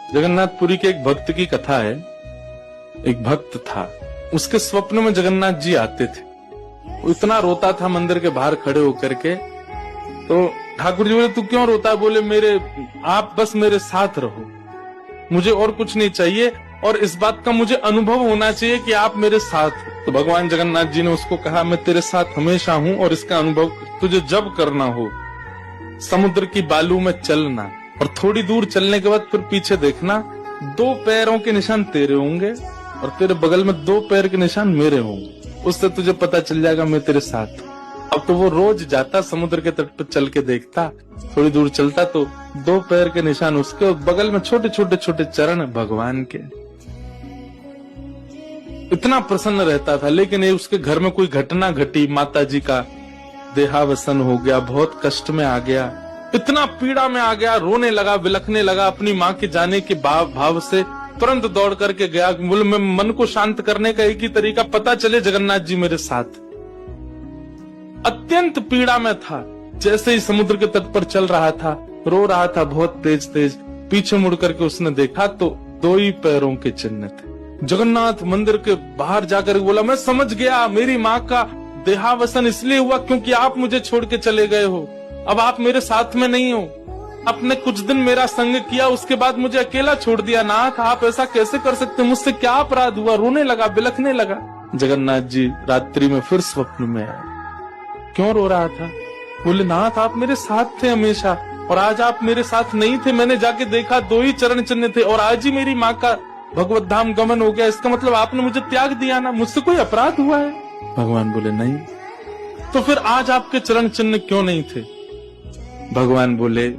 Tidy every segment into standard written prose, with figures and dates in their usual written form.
जगन्नाथपुरी के एक भक्त की कथा है। एक भक्त था, उसके स्वप्न में जगन्नाथ जी आते थे। वो इतना रोता था मंदिर के बाहर खड़े होकर के। तो ठाकुर जी बोले, तू क्यों रोता है? बोले, आप बस मेरे साथ रहो, मुझे और कुछ नहीं चाहिए, और इस बात का मुझे अनुभव होना चाहिए कि आप मेरे साथ हो। तो भगवान जगन्नाथ जी ने उसको कहा, मैं तेरे साथ हमेशा हूं, और इसका अनुभव तुझे जब करना हो समुद्र की बालू में चलना, और थोड़ी दूर चलने के बाद फिर पीछे देखना, 2 पैरों के निशान तेरे होंगे और तेरे बगल में 2 पैर के निशान मेरे होंगे। उससे तुझे पता चल जाएगा मैं तेरे साथ हूँ। अब तो वो रोज जाता, समुद्र के तट पर चल के देखता, थोड़ी दूर चलता तो 2 पैर के निशान उसके और बगल में छोटे छोटे चरण भगवान के। इतना प्रसन्न रहता था। लेकिन ये उसके घर में कोई घटना घटी, माता जी का देहावसन हो गया, बहुत कष्ट में आ गया, इतना पीड़ा में आ गया, रोने लगा, बिलखने लगा। अपनी माँ के जाने के भाव से तुरंत दौड़ करके गया। बोले, मैं मन को शांत करने का एक ही तरीका, पता चले जगन्नाथ जी मेरे साथ। अत्यंत पीड़ा में था। जैसे ही समुद्र के तट पर चल रहा था, रो रहा था बहुत तेज तेज। पीछे मुड़ करके उसने देखा तो 2 ही पैरों के चिन्ह थे। जगन्नाथ मंदिर के बाहर जाकर बोला, मैं समझ गया, मेरी माँ का देहावसन इसलिए हुआ क्योंकि आप मुझे छोड़ के चले गए हो। अब आप मेरे साथ में नहीं हो। आपने कुछ दिन मेरा संग किया, उसके बाद मुझे अकेला छोड़ दिया। नाथ, आप ऐसा कैसे कर सकते? मुझसे क्या अपराध हुआ? रोने लगा, बिलखने लगा। जगन्नाथ जी रात्रि में फिर स्वप्न में आए। क्यों रो रहा था? बोले, नाथ, आप मेरे साथ थे हमेशा, और आज आप मेरे साथ नहीं थे। मैंने जाके देखा 2 ही चरण चिन्ह थे, और आज ही मेरी माँ का भगवत धाम गमन हो गया। इसका मतलब आपने मुझे त्याग दिया ना? मुझसे कोई अपराध हुआ है? भगवान बोले, नहीं। तो फिर आज आपके चरण चिन्ह क्यों नहीं थे? भगवान बोले,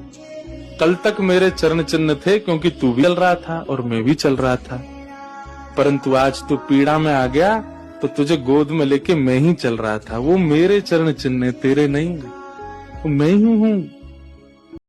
कल तक मेरे चरण चिन्ह थे क्योंकि तू भी चल रहा था और मैं भी चल रहा था, परंतु आज तू पीड़ा में आ गया तो तुझे गोद में लेके मैं ही चल रहा था। वो मेरे चरण चिन्ह, तेरे नहीं, वो मैं ही हूँ।